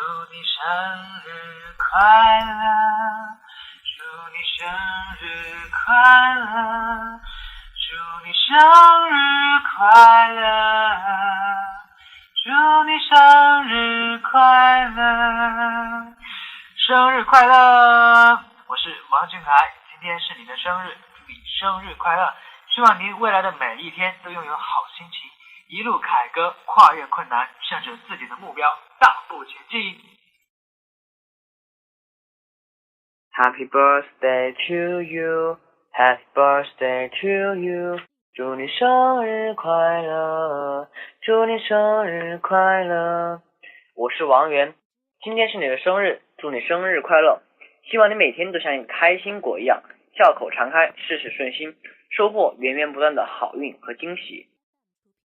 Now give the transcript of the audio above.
你生日快乐，祝你生日快乐，祝你生日快乐，祝你生日快乐，生日快乐！我是王俊凯，今天是你的生日，祝你生日快乐！希望您未来的每一天都拥有好心情，一路凯歌，跨越困难，向着自己的目标大步前进。Happy birthday to you, Happy birthday to you， 祝你生日快乐，祝你生日快乐。我是王源，今天是你的生日，祝你生日快乐！希望你每天都像一个开心果一样，笑口常开，事事顺心，收获源源不断的好运和惊喜。